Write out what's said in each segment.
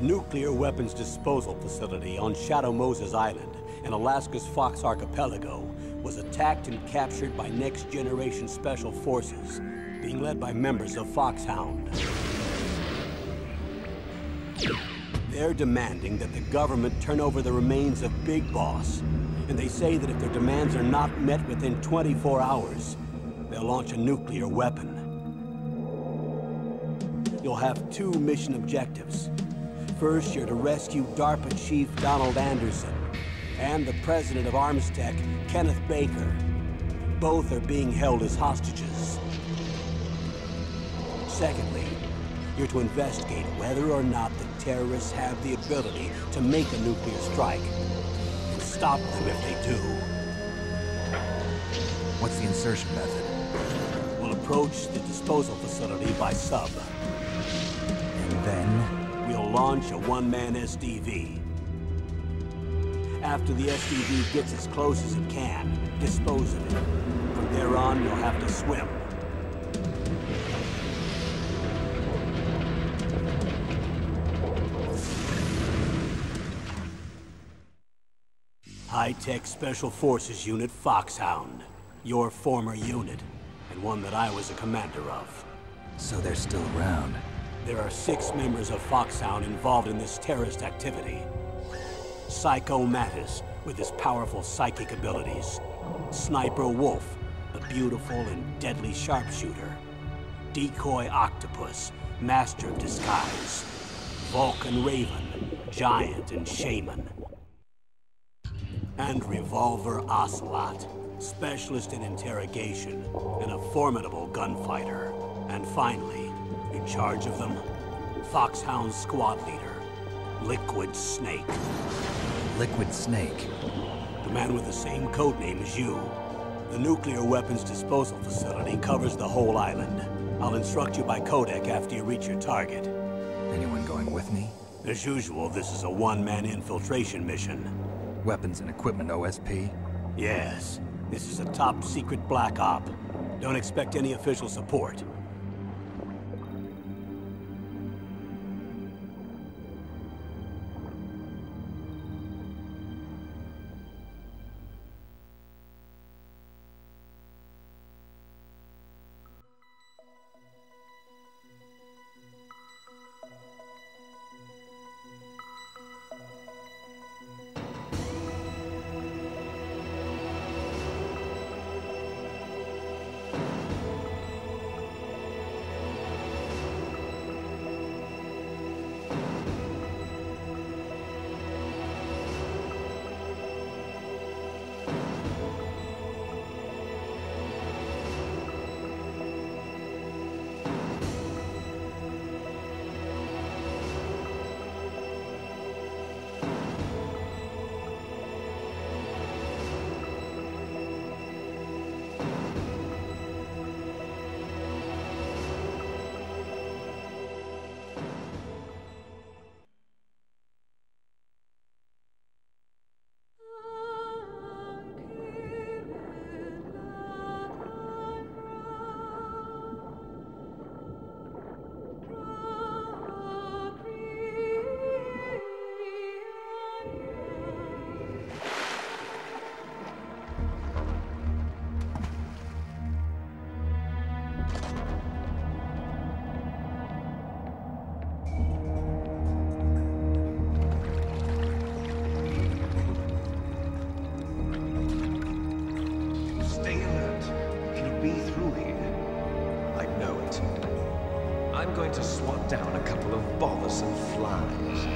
nuclear weapons disposal facility on Shadow Moses Island in Alaska's Fox Archipelago was attacked and captured by next-generation special forces, being led by members of Foxhound. They're demanding that the government turn over the remains of Big Boss, and they say that if their demands are not met within 24 hours, they'll launch a nuclear weapon. You'll have two mission objectives. First, you're to rescue DARPA Chief Donald Anderson and the president of Armstech, Kenneth Baker. Both are being held as hostages. Secondly, you're to investigate whether or not the terrorists have the ability to make a nuclear strike, and stop them if they do. What's the insertion method? We'll approach the disposal facility by sub. And then? We'll launch a one-man SDV. After the SDV gets as close as it can, dispose of it. From there on, you'll have to swim. High-Tech Special Forces Unit Foxhound. Your former unit, and one that I was a commander of. So they're still around. There are 6 members of Foxhound involved in this terrorist activity. Psycho Mattis, with his powerful psychic abilities. Sniper Wolf, the beautiful and deadly sharpshooter. Decoy Octopus, master of disguise. Vulcan Raven, giant and shaman. And Revolver Ocelot, specialist in interrogation and a formidable gunfighter. And finally, in charge of them, Foxhound's squad leader, Liquid Snake. Liquid Snake? The man with the same codename as you. The nuclear weapons disposal facility covers the whole island. I'll instruct you by codec after you reach your target. Anyone going with me? As usual, this is a one-man infiltration mission. Weapons and equipment OSP? Yes. This is a top-secret black op. Don't expect any official support. I'm going to swat down a couple of bothersome flies.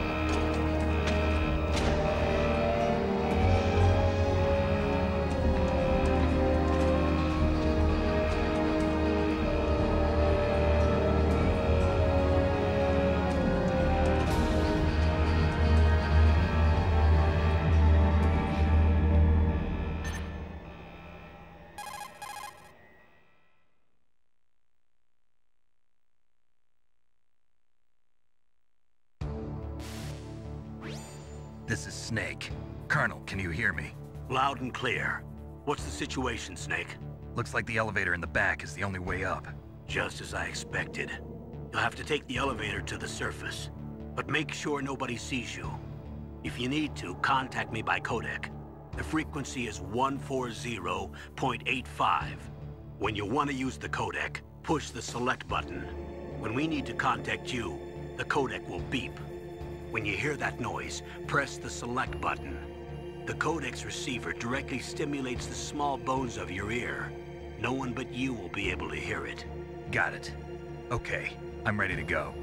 This is Snake. Colonel, can you hear me? Loud and clear. What's the situation, Snake? Looks like the elevator in the back is the only way up. Just as I expected. You'll have to take the elevator to the surface. But make sure nobody sees you. If you need to, contact me by codec. The frequency is 140.85. When you want to use the codec, push the select button. When we need to contact you, the codec will beep. When you hear that noise, press the select button. The codec's receiver directly stimulates the small bones of your ear. No one but you will be able to hear it. Got it. Okay, I'm ready to go.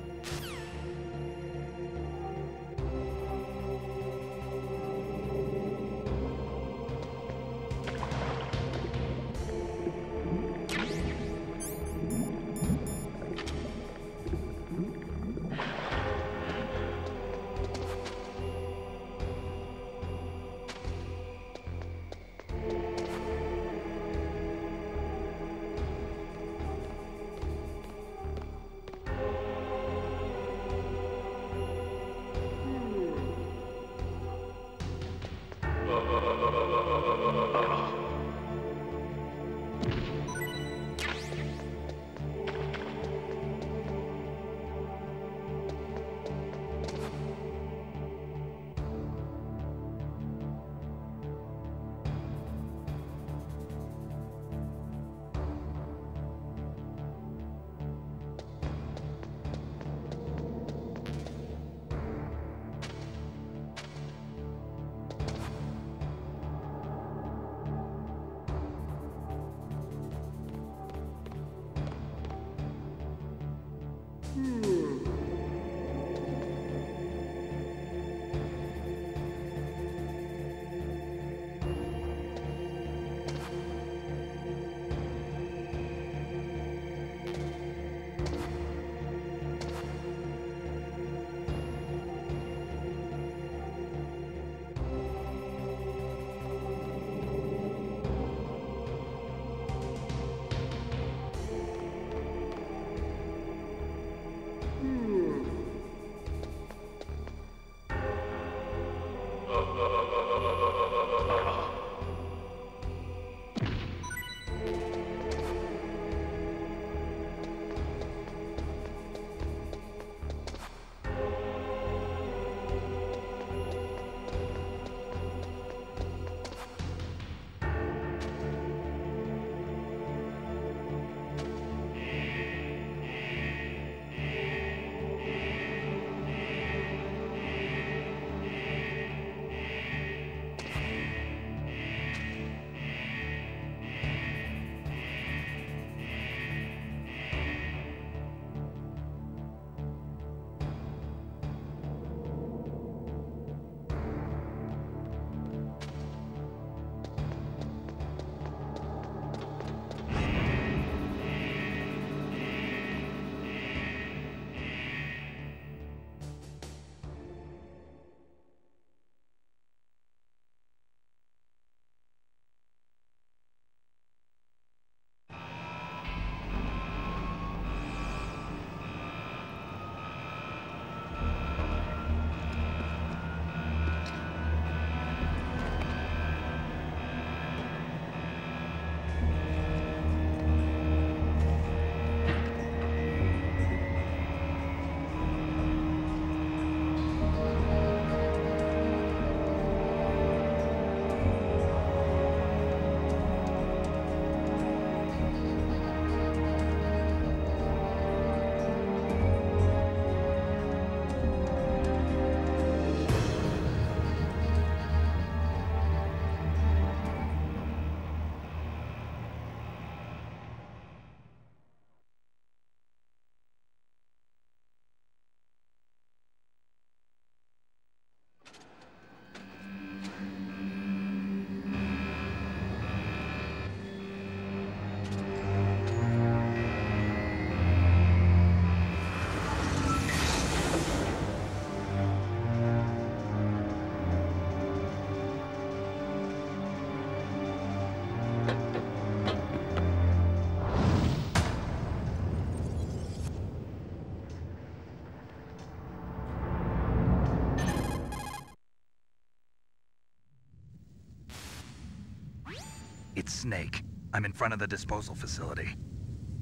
It's Snake. I'm in front of the disposal facility.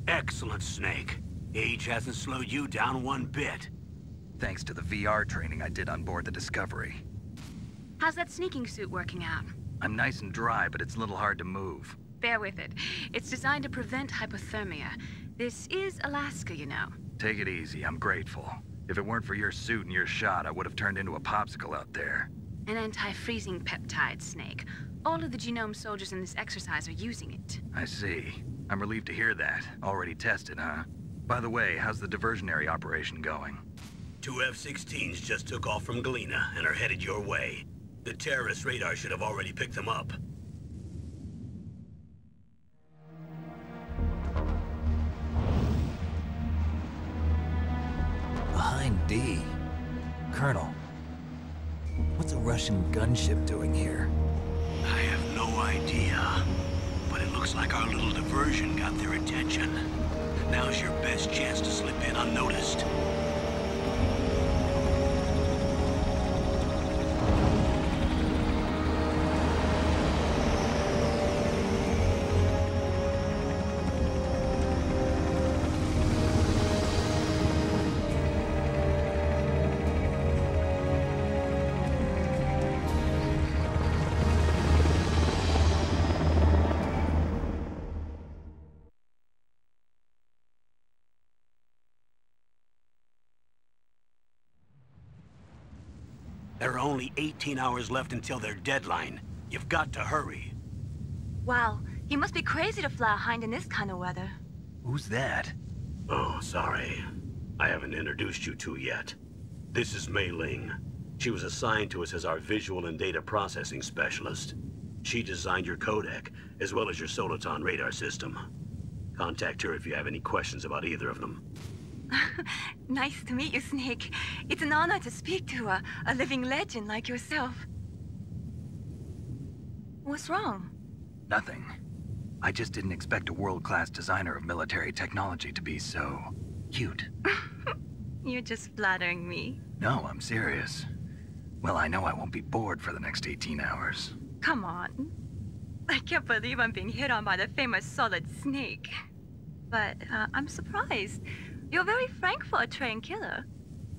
Excellent, Snake. Age hasn't slowed you down one bit. thanks to the VR training I did on board the Discovery. How's that sneaking suit working out? I'm nice and dry, but it's a little hard to move. Bear with it. It's designed to prevent hypothermia. This is Alaska, you know. Take it easy, I'm grateful. If it weren't for your suit and your shot, I would have turned into a popsicle out there. An anti-freezing peptide, Snake. All of the genome soldiers in this exercise are using it. I see. I'm relieved to hear that. Already tested, huh? By the way, how's the diversionary operation going? 2 F-16s just took off from Galena and are headed your way. The terrorist radar should have already picked them up. Behind D. Colonel, what's a Russian gunship doing here? I have no idea, but it looks like our little diversion got their attention. Now's your best chance to slip in unnoticed. There are only 18 hours left until their deadline. You've got to hurry. Wow, you must be crazy to fly a hind in this kind of weather. Who's that? Oh, sorry. I haven't introduced you to yet. This is Mei Ling. She was assigned to us as our visual and data processing specialist. She designed your codec, as well as your Solatan radar system. Contact her if you have any questions about either of them. Nice to meet you, Snake. It's an honor to speak to a living legend like yourself. What's wrong? Nothing. I just didn't expect a world-class designer of military technology to be so cute. You're just flattering me. No, I'm serious. Well, I know I won't be bored for the next 18 hours. Come on. I can't believe I'm being hit on by the famous Solid Snake. But I'm surprised. You're very frank for a trained killer.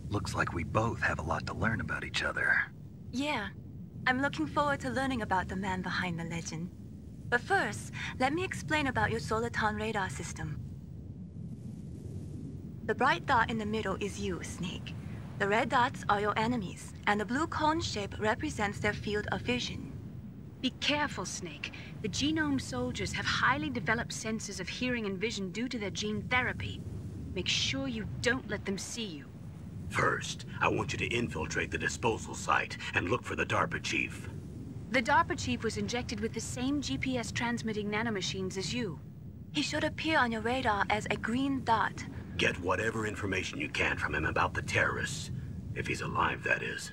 Looks like we both have a lot to learn about each other. Yeah. I'm looking forward to learning about the man behind the legend. But first, let me explain about your Solatan radar system. The bright dot in the middle is you, Snake. The red dots are your enemies, and the blue cone shape represents their field of vision. Be careful, Snake. The genome soldiers have highly developed senses of hearing and vision due to their gene therapy. Make sure you don't let them see you. First, I want you to infiltrate the disposal site and look for the DARPA chief. The DARPA chief was injected with the same GPS transmitting nanomachines as you. He should appear on your radar as a green dot. Get whatever information you can from him about the terrorists. If he's alive, that is.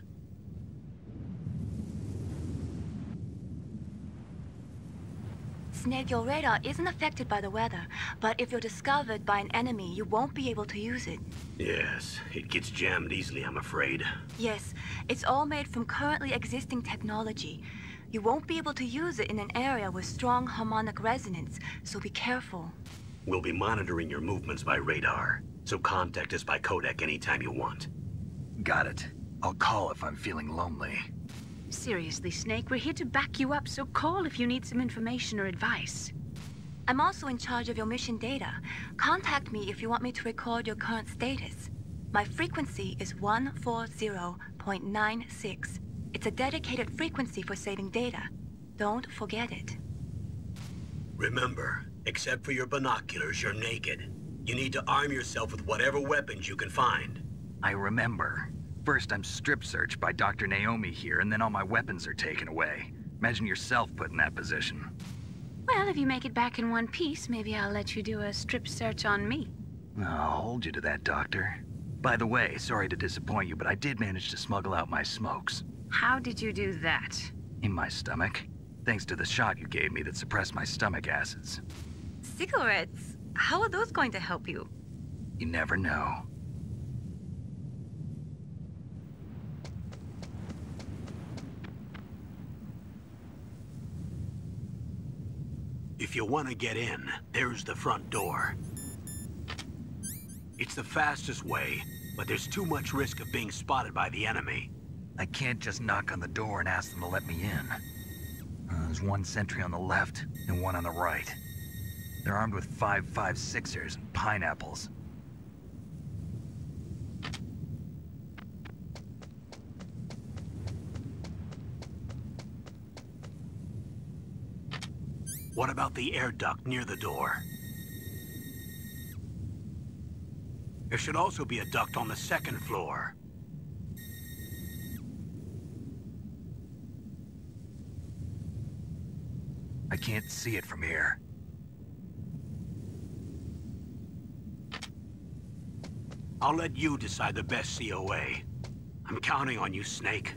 Snake, your radar isn't affected by the weather, but if you're discovered by an enemy, you won't be able to use it. Yes, it gets jammed easily, I'm afraid. Yes, it's all made from currently existing technology. You won't be able to use it in an area with strong harmonic resonance, so be careful. We'll be monitoring your movements by radar, so contact us by codec anytime you want. Got it. I'll call if I'm feeling lonely. Seriously, Snake, we're here to back you up, so call if you need some information or advice. I'm also in charge of your mission data. Contact me if you want me to record your current status. My frequency is 140.96. It's a dedicated frequency for saving data. Don't forget it. Remember, except for your binoculars, you're naked. You need to arm yourself with whatever weapons you can find. I remember. First, I'm strip searched by Dr. Naomi here, and then all my weapons are taken away. Imagine yourself put in that position. Well, if you make it back in one piece, maybe I'll let you do a strip search on me. I'll hold you to that, Doctor. By the way, sorry to disappoint you, but I did manage to smuggle out my smokes. How did you do that? In my stomach. Thanks to the shot you gave me that suppressed my stomach acids. Cigarettes? How are those going to help you? You never know. If you want to get in, there's the front door. It's the fastest way, but there's too much risk of being spotted by the enemy. I can't just knock on the door and ask them to let me in. There's one sentry on the left and one on the right. They're armed with 5.56ers and pineapples. What about the air duct near the door? There should also be a duct on the second floor. I can't see it from here. I'll let you decide the best COA. I'm counting on you, Snake.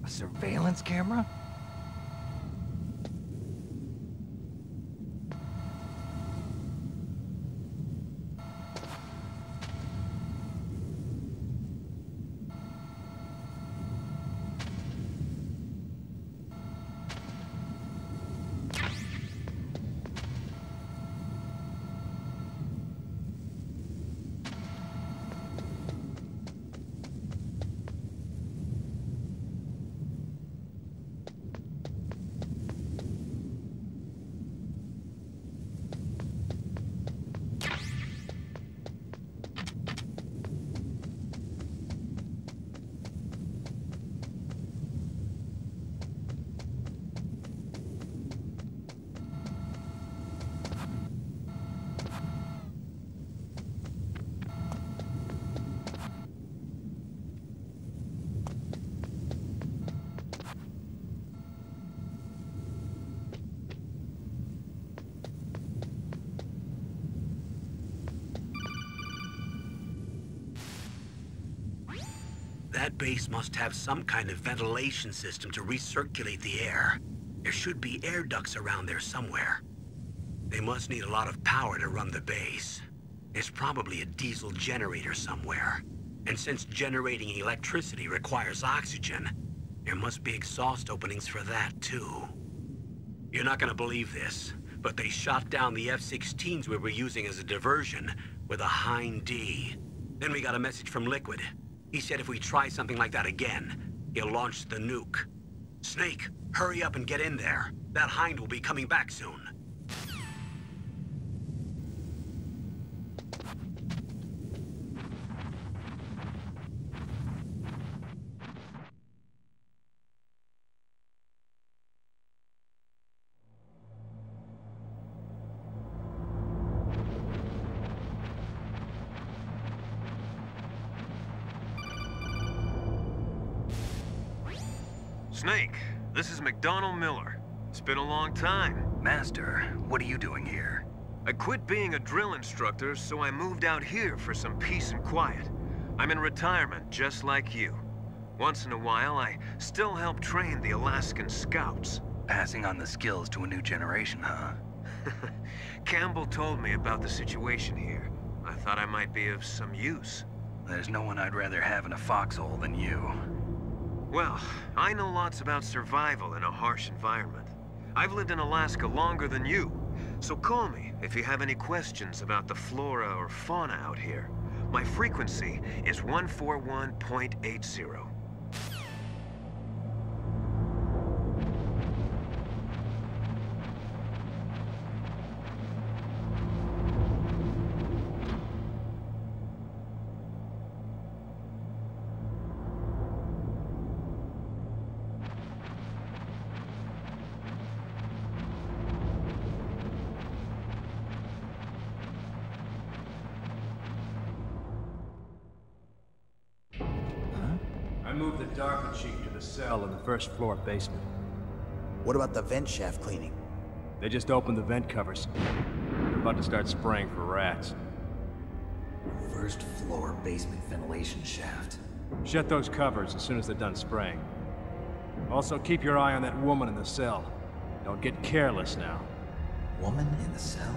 Surveillance camera? That base must have some kind of ventilation system to recirculate the air. There should be air ducts around there somewhere. They must need a lot of power to run the base. There's probably a diesel generator somewhere. And since generating electricity requires oxygen, there must be exhaust openings for that too. You're not gonna believe this, but they shot down the F-16s we were using as a diversion with a Hind D. Then we got a message from Liquid. He said if we try something like that again, he'll launch the nuke. Snake, hurry up and get in there. That Hind will be coming back soon. Snake, this is McDonald Miller. It's been a long time. Master, what are you doing here? I quit being a drill instructor, so I moved out here for some peace and quiet. I'm in retirement, just like you. Once in a while, I still help train the Alaskan Scouts. Passing on the skills to a new generation, huh? Campbell told me about the situation here. I thought I might be of some use. There's no one I'd rather have in a foxhole than you. Well, I know lots about survival in a harsh environment. I've lived in Alaska longer than you, so call me if you have any questions about the flora or fauna out here. My frequency is 141.80. I moved the DARPA chief to the cell in the first floor basement. What about the vent shaft cleaning? They just opened the vent covers. They're about to start spraying for rats. First floor basement ventilation shaft. Shut those covers as soon as they're done spraying. Also, keep your eye on that woman in the cell. Don't get careless now. Woman in the cell?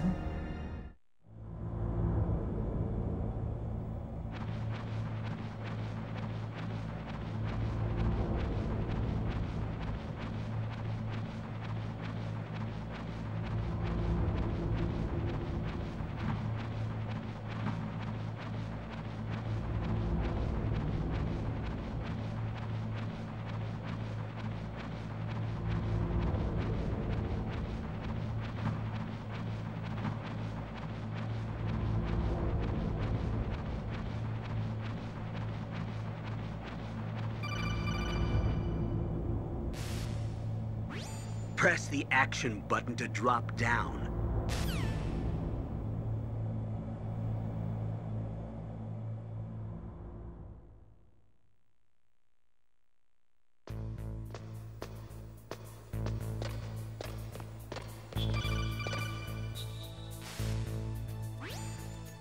Press the action button to drop down.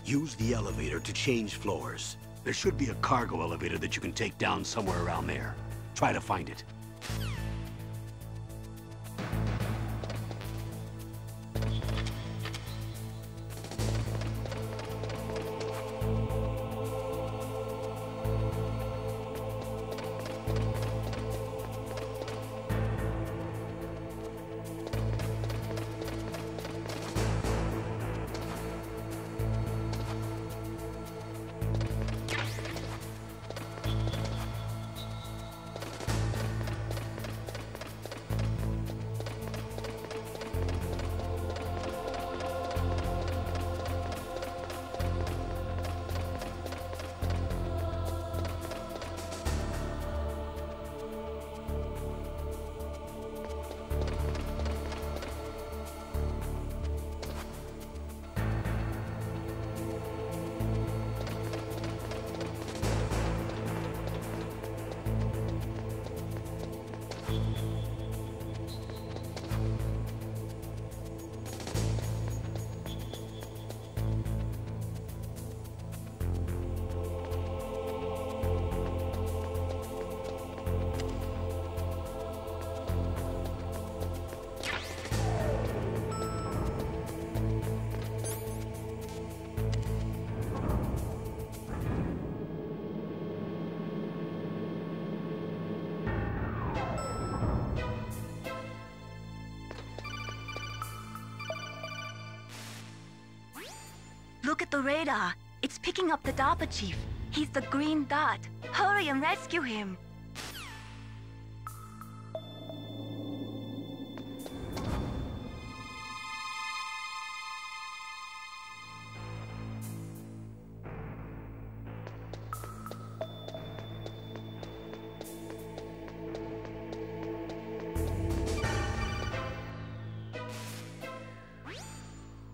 Use the elevator to change floors. There should be a cargo elevator that you can take down somewhere around there. Try to find it. Look at the radar. It's picking up the DARPA chief. He's the green dot. Hurry and rescue him.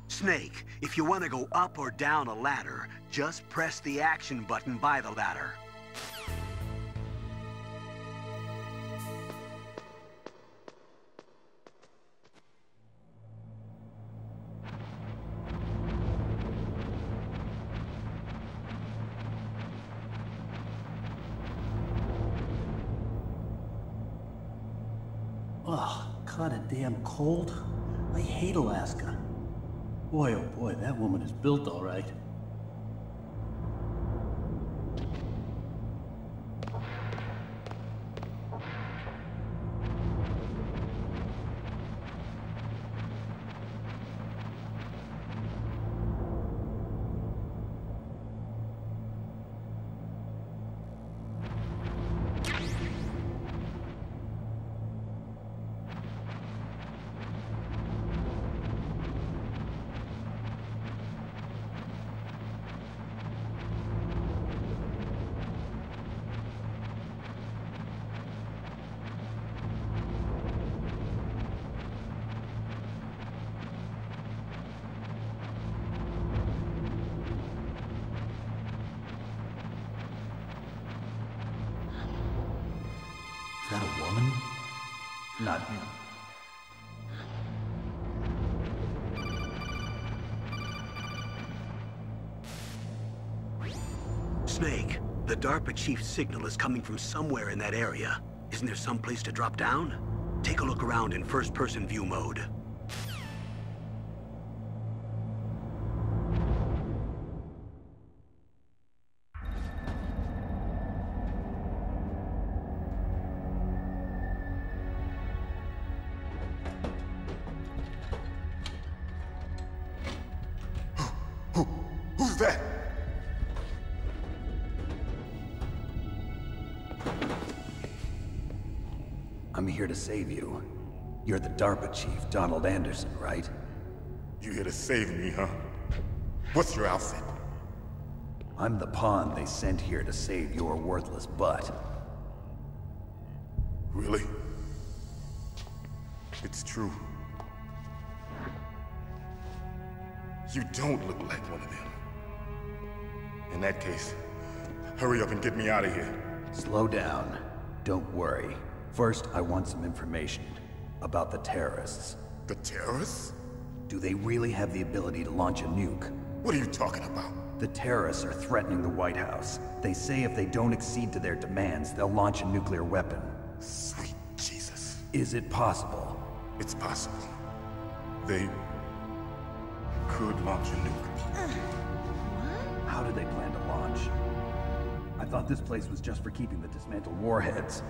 Snake, if you want to go up or down a ladder, just press the action button by the ladder. Ugh, kinda damn cold. I hate Alaska. Boy, oh boy, that woman is built all right. Not... Snake, the DARPA chief's signal is coming from somewhere in that area. Isn't there some place to drop down? Take a look around in first-person view mode. Who's that? I'm here to save you. You're the DARPA chief, Donald Anderson, right? You here to save me, huh? What's your outfit? I'm the pawn they sent here to save your worthless butt. Really? It's true. You don't look like one of them. In that case, hurry up and get me out of here. Slow down. Don't worry. First, I want some information about the terrorists. The terrorists? Do they really have the ability to launch a nuke? What are you talking about? The terrorists are threatening the White House. They say if they don't accede to their demands, they'll launch a nuclear weapon. Sweet Jesus. Is it possible? It's possible. They could launch a nuke. How do they plan to launch? I thought this place was just for keeping the dismantled warheads.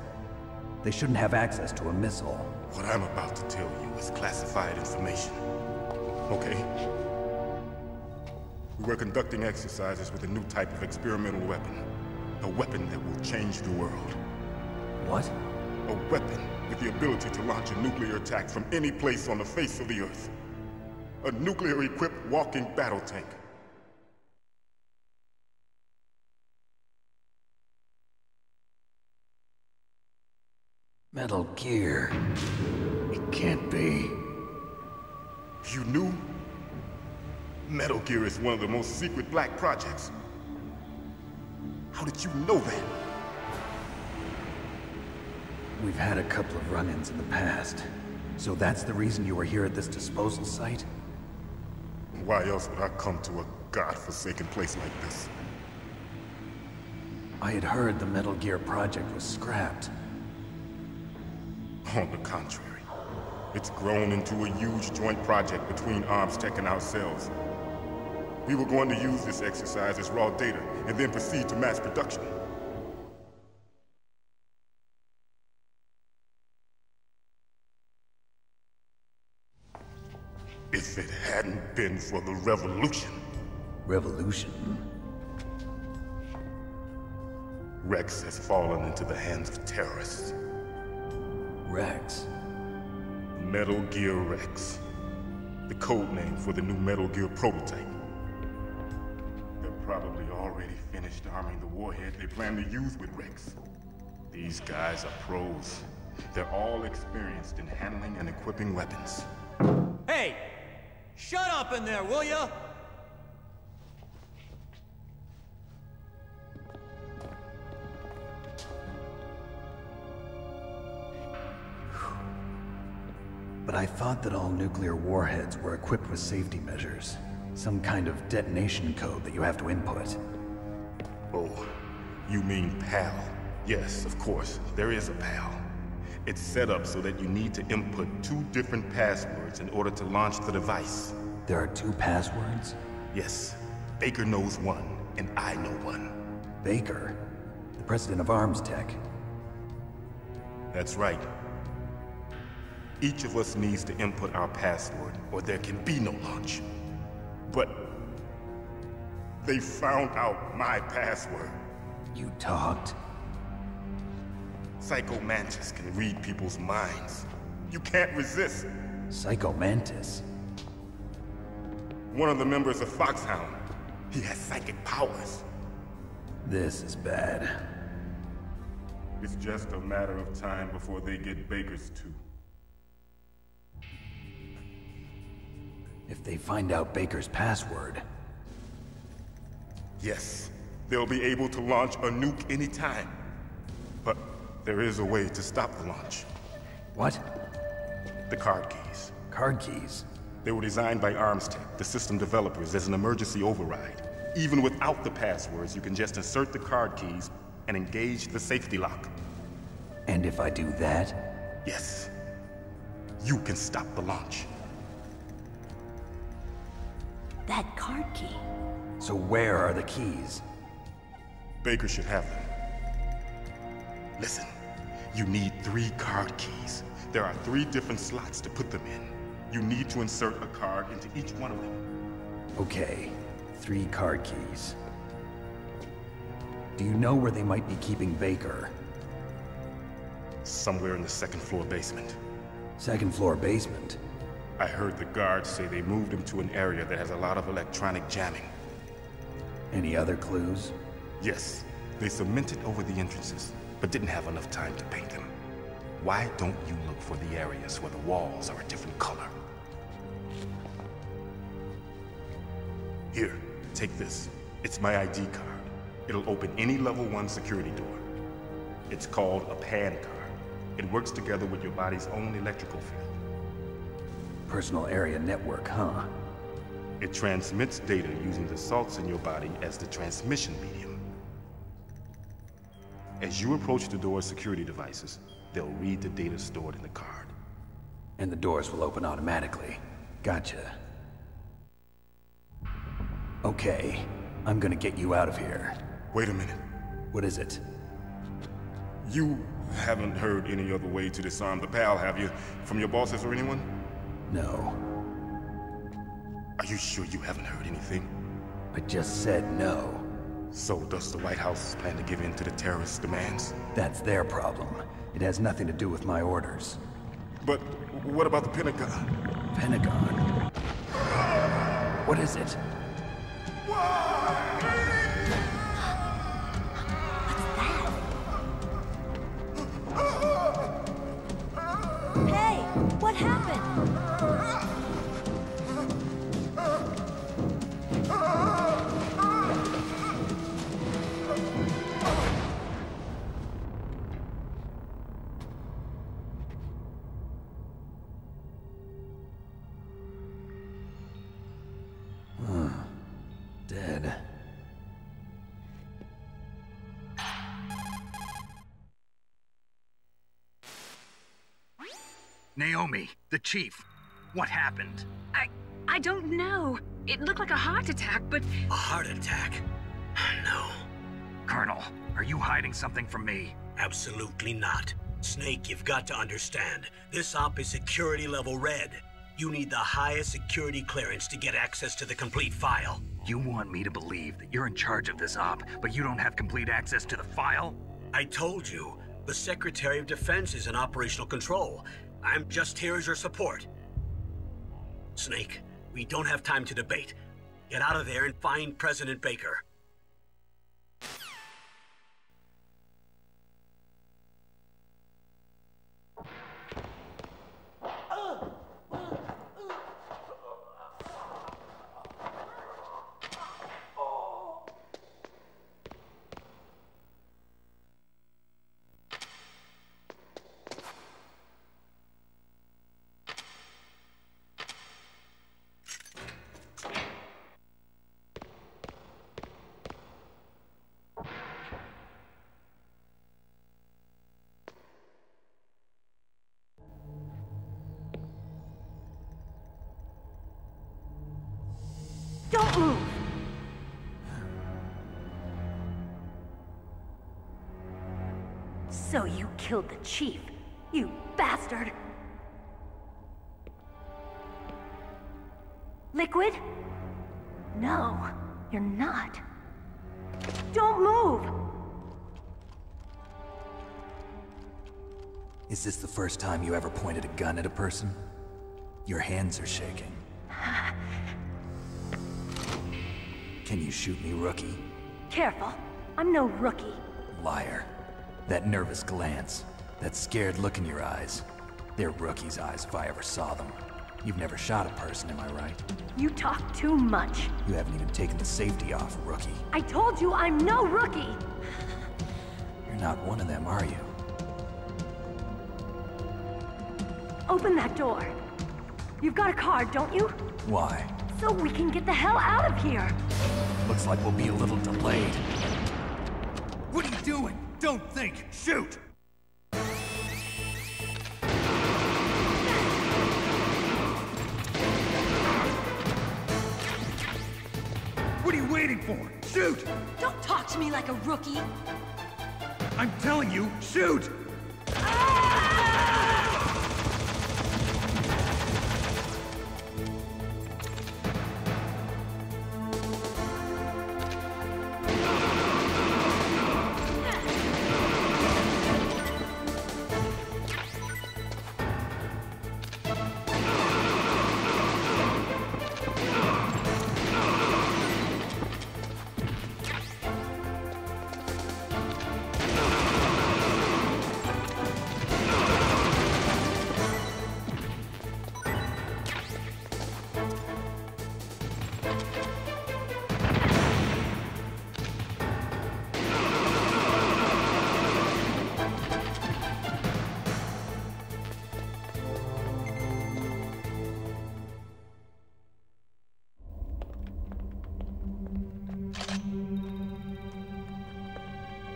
They shouldn't have access to a missile. What I'm about to tell you is classified information. Okay? We were conducting exercises with a new type of experimental weapon. A weapon that will change the world. What? A weapon with the ability to launch a nuclear attack from any place on the face of the Earth. A nuclear-equipped walking battle tank. Metal Gear. It can't be. You knew? Metal Gear is one of the most secret black projects. How did you know that? We've had a couple of run-ins in the past. So that's the reason you were here at this disposal site? Why else would I come to a godforsaken place like this? I had heard the Metal Gear project was scrapped. On the contrary, it's grown into a huge joint project between Arms Tech and ourselves. We were going to use this exercise as raw data and then proceed to mass production. If it hadn't been for the revolution. Revolution? Rex has fallen into the hands of terrorists. Rex? Metal Gear Rex. The code name for the new Metal Gear prototype. They're probably already finished arming the warhead they plan to use with Rex. These guys are pros. They're all experienced in handling and equipping weapons. Hey! Shut up in there, will ya? But I thought that all nuclear warheads were equipped with safety measures. Some kind of detonation code that you have to input. Oh, you mean PAL? Yes, of course, there is a PAL. It's set up so that you need to input 2 different passwords in order to launch the device. There are 2 passwords? Yes. Baker knows one, and I know one. Baker? The president of Arms Tech? That's right. Each of us needs to input our password, or there can be no launch. But they found out my password. You talked? Psycho Mantis can read people's minds. You can't resist. Psycho Mantis? One of the members of Foxhound. He has psychic powers. This is bad. It's just a matter of time before they get Baker's too. If they find out Baker's password... Yes, they'll be able to launch a nuke anytime. But there is a way to stop the launch. What? The card keys. Card keys? They were designed by ArmsTech, the system developers, as an emergency override. Even without the passwords, you can just insert the card keys and engage the safety lock. And if I do that? Yes. You can stop the launch. That card key. So where are the keys? Baker should have them. Listen, you need 3 card keys. There are 3 different slots to put them in. You need to insert a card into each one of them. Okay, 3 card keys. Do you know where they might be keeping Baker? Somewhere in the 2nd floor basement. 2nd floor basement? I heard the guards say they moved him to an area that has a lot of electronic jamming. Any other clues? Yes, they cemented over the entrances, but didn't have enough time to paint them. Why don't you look for the areas where the walls are a different color? Here, take this. It's my ID card. It'll open any level 1 security door. It's called a PAN card. It works together with your body's own electrical field. Personal area network, huh? It transmits data using the salts in your body as the transmission medium. As you approach the door's security devices, they'll read the data stored in the card. And the doors will open automatically. Gotcha. Okay, I'm gonna get you out of here. Wait a minute. What is it? You haven't heard any other way to disarm the PAL, have you? From your bosses or anyone? No. Are you sure you haven't heard anything? I just said no. So does the White House plan to give in to the terrorists' demands? That's their problem. It has nothing to do with my orders. But what about the Pentagon? Pentagon? What is it? Hey, what happened? Dead. Naomi, the chief. What happened? I don't know. It looked like a heart attack, but... A heart attack? No. Colonel, are you hiding something from me? Absolutely not. Snake, you've got to understand. This op is security level red. You need the highest security clearance to get access to the complete file. You want me to believe that you're in charge of this op, but you don't have complete access to the file? I told you, the Secretary of Defense is in operational control. I'm just here as your support. Snake, we don't have time to debate. Get out of there and find President Baker. Don't move! So you killed the chief, you bastard! Liquid? No, you're not. Don't move! Is this the first time you ever pointed a gun at a person? Your hands are shaking. Can you shoot me, rookie? Careful, I'm no rookie. Liar. That nervous glance, that scared look in your eyes. They're rookie's eyes if I ever saw them. You've never shot a person, am I right? You talk too much. You haven't even taken the safety off, rookie. I told you I'm no rookie! You're not one of them, are you? Open that door. You've got a card, don't you? Why? So we can get the hell out of here. Looks like we'll be a little delayed. What are you doing? Don't think! Shoot! What are you waiting for? Shoot! Don't talk to me like a rookie. I'm telling you, shoot!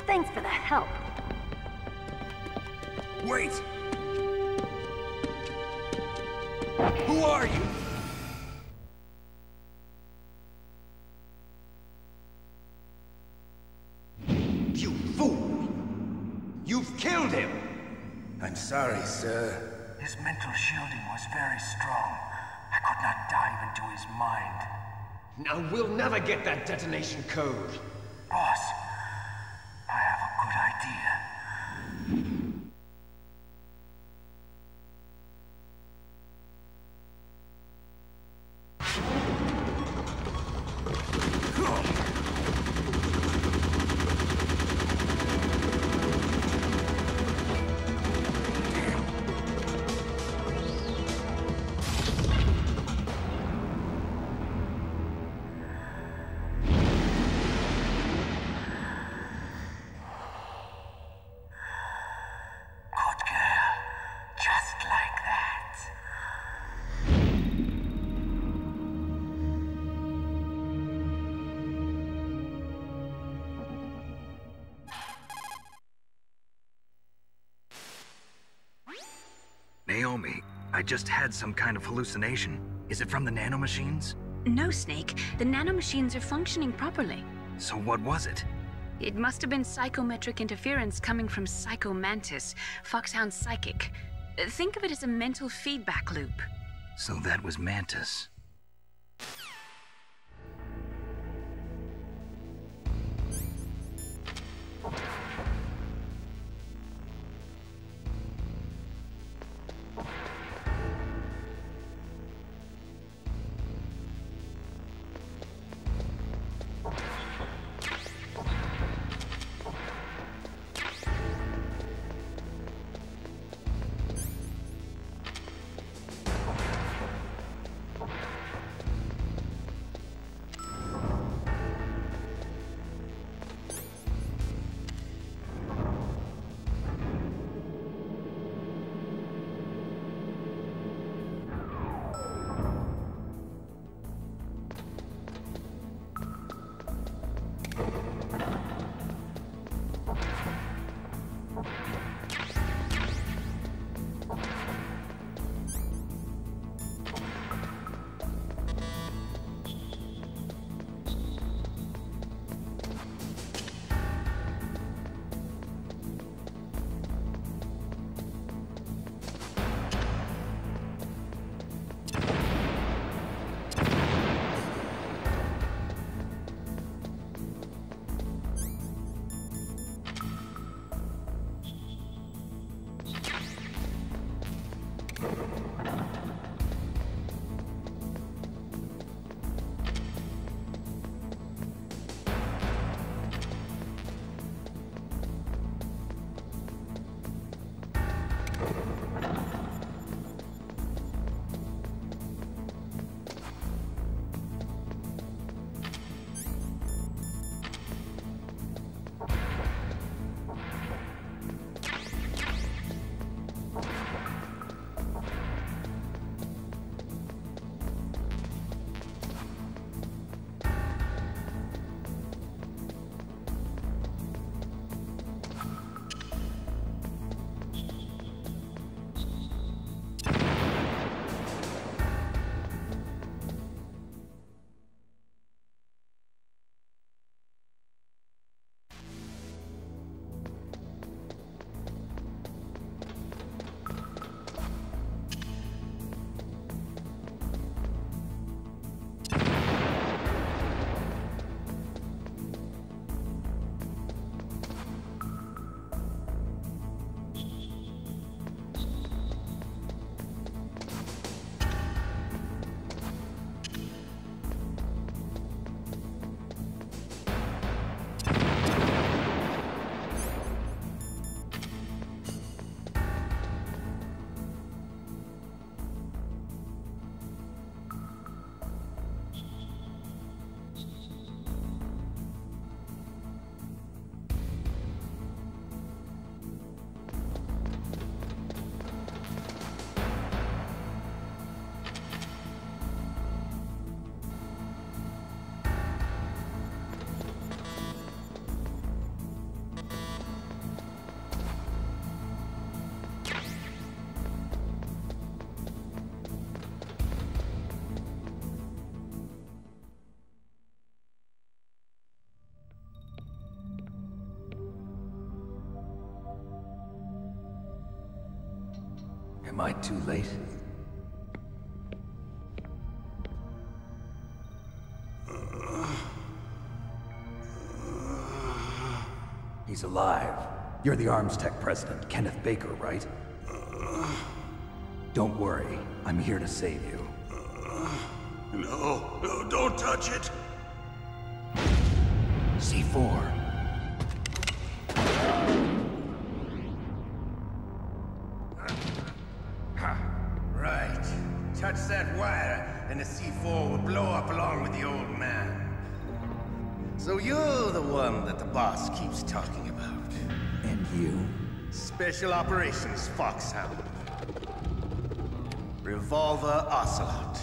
Thanks for the help. Wait! Who are you? You fool! You've killed him! I'm sorry, sir. His mental shielding was very strong. I could not dive into his mind. Now we'll never get that detonation code. Boss, I have a good idea. Naomi, I just had some kind of hallucination. Is it from the nanomachines? No, Snake. The nanomachines are functioning properly. So what was it? It must have been psychometric interference coming from Psycho Mantis, Foxhound's psychic. Think of it as a mental feedback loop. So that was Mantis. Am I too late? He's alive. You're the Arms Tech president, Kenneth Baker, right? Don't worry. I'm here to save you. No, don't touch it! C4. Right. Touch that wire, and the C4 will blow up along with the old man. So you're the one that the boss keeps talking about. And you? Special Operations Foxhound. Revolver Ocelot.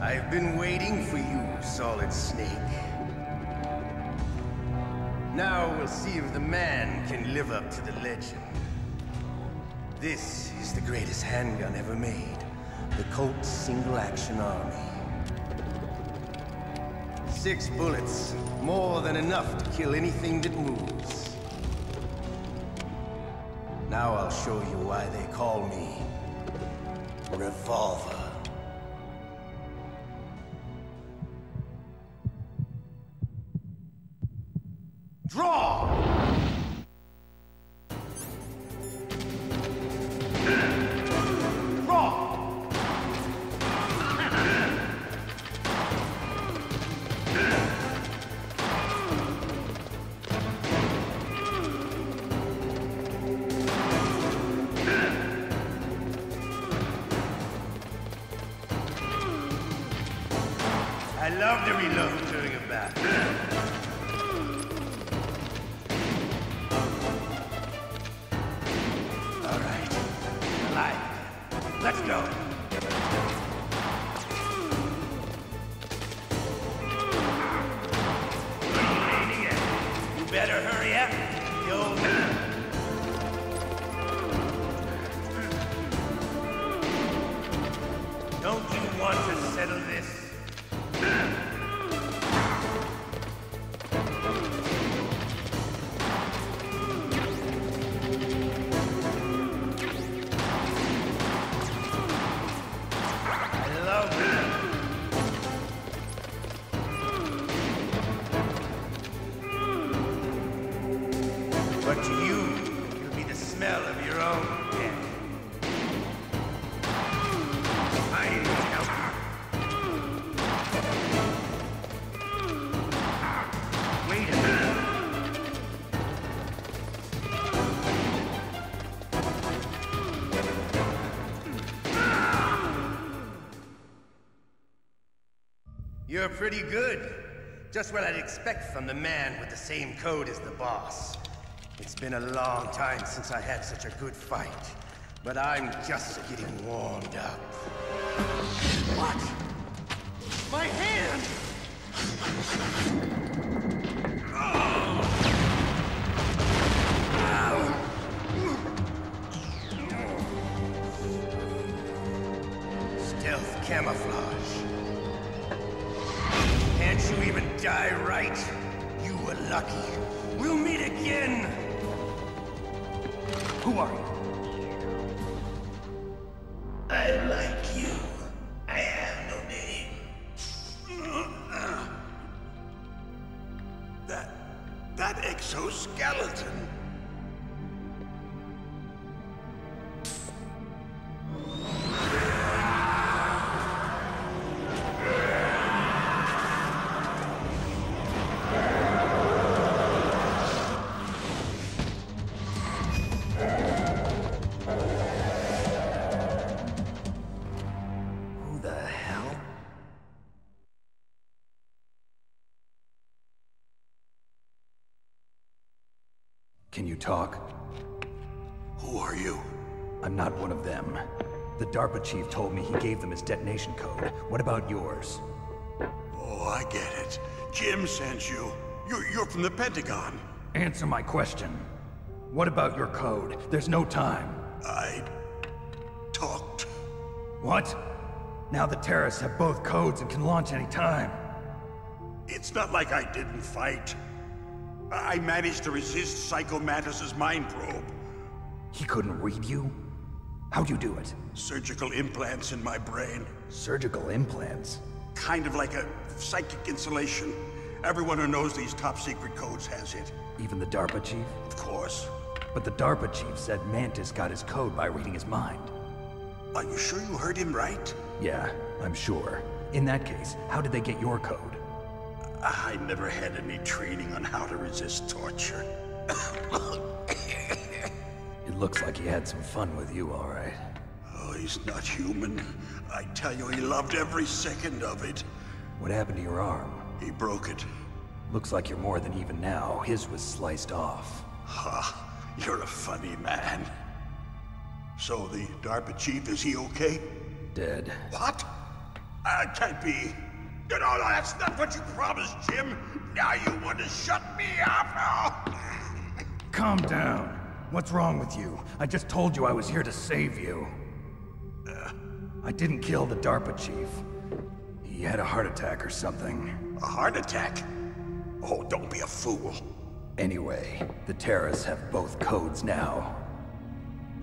I've been waiting for you, Solid Snake. Now we'll see if the man can live up to the legend. This is the greatest handgun ever made. The Colt Single Action Army. 6 bullets, more than enough to kill anything that moves. Now I'll show you why they call me Revolver. Draw! I love to reload during a battle. All right. Alive. Let's go. You better hurry up. The old man. Don't you want to settle this? But to you, it'll be the smell of your own death. I need help. Wait a minute. You're pretty good. Just what I'd expect from the man with the same code as the boss. It's been a long time since I had such a good fight, but I'm just getting warmed up. What? My hand! Stealth camouflage. Can't you even die right? You were lucky. We'll meet again! Who are you? I like you. I have no name. That exoskeleton. Can you talk? Who are you? I'm not one of them. The DARPA chief told me he gave them his detonation code. What about yours? Oh, I get it. Jim sent you. You're from the Pentagon. Answer my question. What about your code? There's no time. I talked. What? Now the terrorists have both codes and can launch any time. It's not like I didn't fight. I managed to resist Psycho Mantis's mind probe. He couldn't read you? How'd you do it? Surgical implants in my brain. Surgical implants? Kind of like a psychic insulation. Everyone who knows these top-secret codes has it. Even the DARPA chief? Of course. But the DARPA chief said Mantis got his code by reading his mind. Are you sure you heard him right? Yeah, I'm sure. In that case, how did they get your code? I never had any training on how to resist torture. It looks like he had some fun with you, all right. Oh, he's not human. I tell you, he loved every second of it. What happened to your arm? He broke it. Looks like you're more than even now. His was sliced off. Ha, you're a funny man. So the DARPA chief, is he okay? Dead. What? Can't be. No, that's not what you promised, Jim. Now you want to shut me up? Calm down. What's wrong with you? I just told you I was here to save you. I didn't kill the DARPA chief. He had a heart attack or something. A heart attack? Oh, don't be a fool. Anyway, the terrorists have both codes now.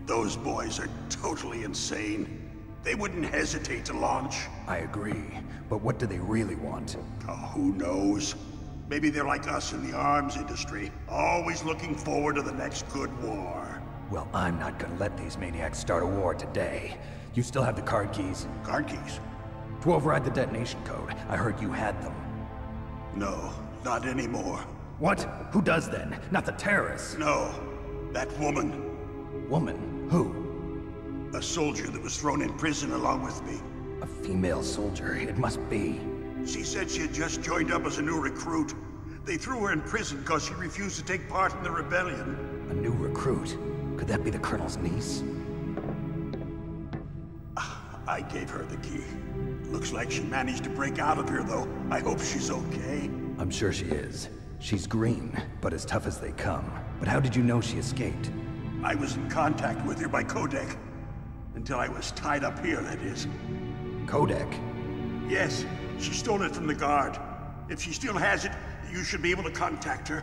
Those boys are totally insane. They wouldn't hesitate to launch. I agree, but what do they really want? Oh, who knows? Maybe they're like us in the arms industry, always looking forward to the next good war. Well, I'm not gonna let these maniacs start a war today. You still have the card keys? Card keys? To override the detonation code. I heard you had them. No, not anymore. What? Who does then? Not the terrorists? No, that woman. Woman? Who? A soldier that was thrown in prison along with me. A female soldier, it must be. She said she had just joined up as a new recruit. They threw her in prison because she refused to take part in the rebellion. A new recruit? Could that be the Colonel's niece? I gave her the key. Looks like she managed to break out of here, though. I hope she's okay. I'm sure she is. She's green, but as tough as they come. But how did you know she escaped? I was in contact with her by codec. Until I was tied up here, that is. Codec? Yes, she stole it from the guard. If she still has it, you should be able to contact her.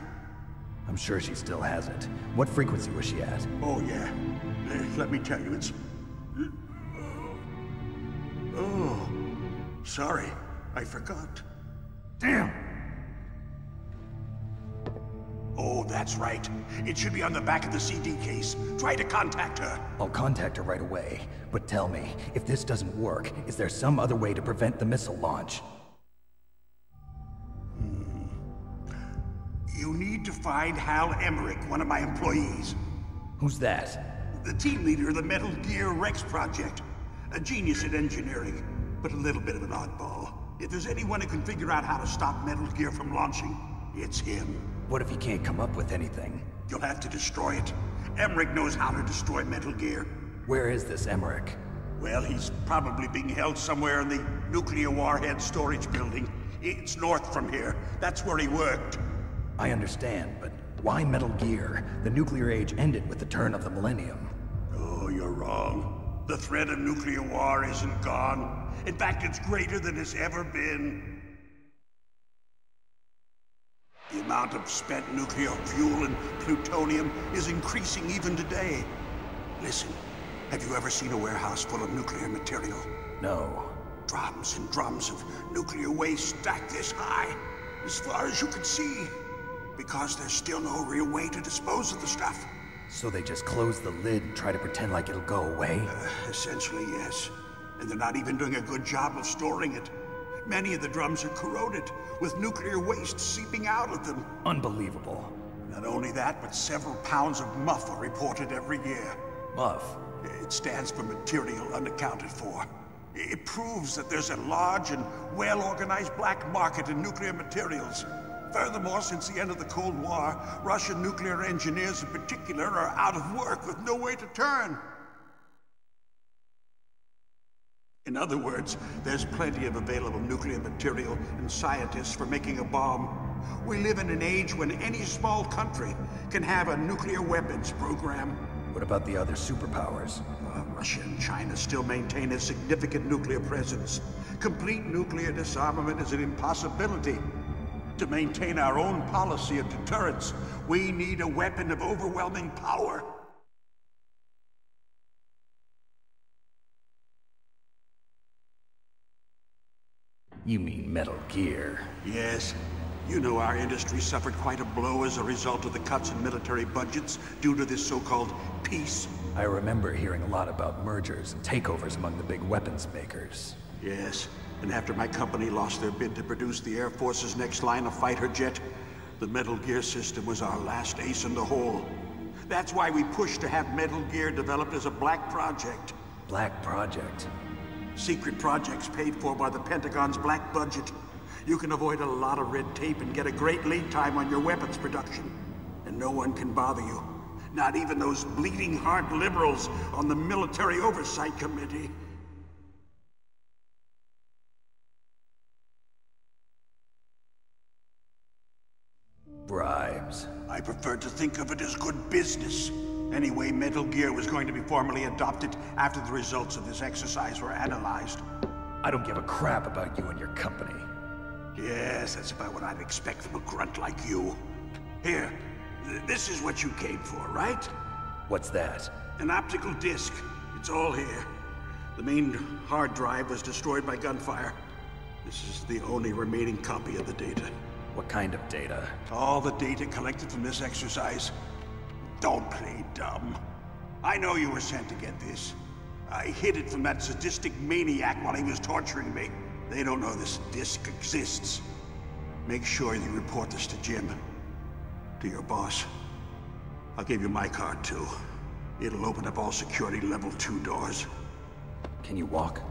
I'm sure she still has it. What frequency was she at? Oh, yeah. Let me tell you, it's... Oh, sorry. I forgot. Damn! Oh, that's right. It should be on the back of the CD case. Try to contact her. I'll contact her right away. But tell me, if this doesn't work, is there some other way to prevent the missile launch? You need to find Hal Emmerich, one of my employees. Who's that? The team leader of the Metal Gear Rex project. A genius at engineering, but a little bit of an oddball. If there's anyone who can figure out how to stop Metal Gear from launching, it's him. What if he can't come up with anything? You'll have to destroy it. Emmerich knows how to destroy Metal Gear. Where is this Emmerich? Well, he's probably being held somewhere in the nuclear warhead storage building. It's north from here. That's where he worked. I understand, but why Metal Gear? The nuclear age ended with the turn of the millennium. Oh, you're wrong. The threat of nuclear war isn't gone. In fact, it's greater than it's ever been. The amount of spent nuclear fuel and plutonium is increasing even today. Listen, have you ever seen a warehouse full of nuclear material? No. Drums and drums of nuclear waste stacked this high, as far as you can see. Because there's still no real way to dispose of the stuff. So they just close the lid and try to pretend like it'll go away? Essentially, yes. And they're not even doing a good job of storing it. Many of the drums are corroded, with nuclear waste seeping out of them. Unbelievable. Not only that, but several pounds of MUF are reported every year. MUF? It stands for material unaccounted for. It proves that there's a large and well-organized black market in nuclear materials. Furthermore, since the end of the Cold War, Russian nuclear engineers in particular are out of work with no way to turn. In other words, there's plenty of available nuclear material and scientists for making a bomb. We live in an age when any small country can have a nuclear weapons program. What about the other superpowers? Russia and China still maintain a significant nuclear presence. Complete nuclear disarmament is an impossibility. To maintain our own policy of deterrence, we need a weapon of overwhelming power. You mean Metal Gear? Yes. You know our industry suffered quite a blow as a result of the cuts in military budgets due to this so-called peace. I remember hearing a lot about mergers and takeovers among the big weapons makers. Yes, and after my company lost their bid to produce the Air Force's next line of fighter jet, the Metal Gear system was our last ace in the hole. That's why we pushed to have Metal Gear developed as a black project. Black project? Secret projects paid for by the Pentagon's black budget. You can avoid a lot of red tape and get a great lead time on your weapons production. And no one can bother you. Not even those bleeding heart liberals on the Military Oversight Committee. Bribes. I prefer to think of it as good business. Anyway, Metal Gear was going to be formally adopted after the results of this exercise were analyzed. I don't give a crap about you and your company. Yes, that's about what I'd expect from a grunt like you. Here, this is what you came for, right? What's that? An optical disc. It's all here. The main hard drive was destroyed by gunfire. This is the only remaining copy of the data. What kind of data? All the data collected from this exercise. Don't play dumb. I know you were sent to get this. I hid it from that sadistic maniac while he was torturing me. They don't know this disc exists. Make sure you report this to Jim. To your boss. I'll give you my card, too. It'll open up all security level 2 doors. Can you walk?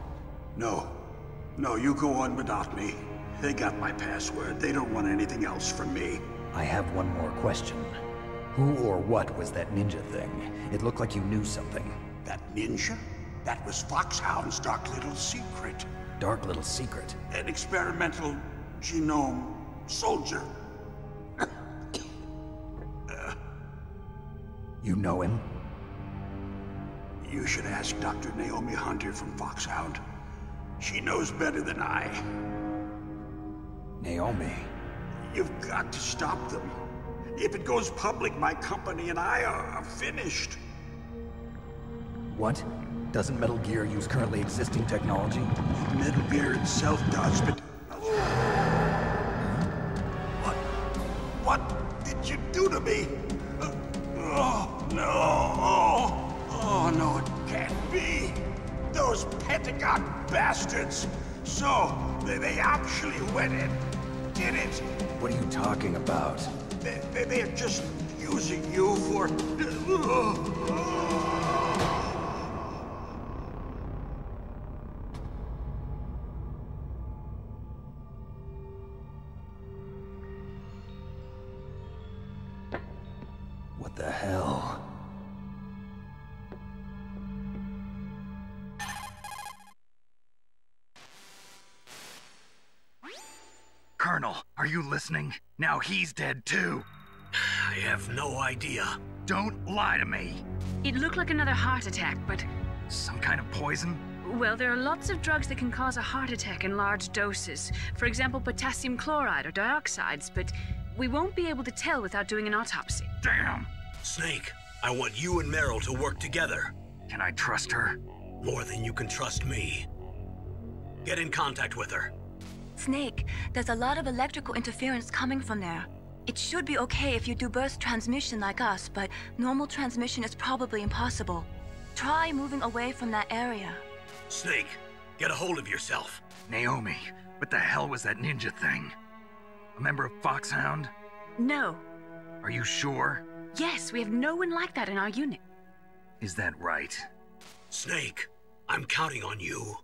No. No, you go on without me. They got my password. They don't want anything else from me. I have one more question. Who or what was that ninja thing? It looked like you knew something. That ninja? That was Foxhound's dark little secret. Dark little secret? An experimental genome soldier. You know him? You should ask Dr. Naomi Hunter from Foxhound. She knows better than I. Naomi? You've got to stop them. If it goes public, my company and I are finished. What? Doesn't Metal Gear use currently existing technology? Metal Gear itself does, but... What did you do to me? Oh, no. Oh, no, it can't be. Those Pentagon bastards. So, they actually went and did it. What are you talking about? They're just using you for... What the hell? Colonel, are you listening? Now he's dead too. I have no idea. Don't lie to me. It looked like another heart attack, but... Some kind of poison? Well, there are lots of drugs that can cause a heart attack in large doses. For example, potassium chloride or dioxides, but we won't be able to tell without doing an autopsy. Damn! Snake, I want you and Meryl to work together. Can I trust her? More than you can trust me. Get in contact with her. Snake, there's a lot of electrical interference coming from there. It should be okay if you do burst transmission like us, but normal transmission is probably impossible. Try moving away from that area. Snake, get a hold of yourself. Naomi, what the hell was that ninja thing? A member of Foxhound? No. Are you sure? Yes, we have no one like that in our unit. Is that right? Snake, I'm counting on you.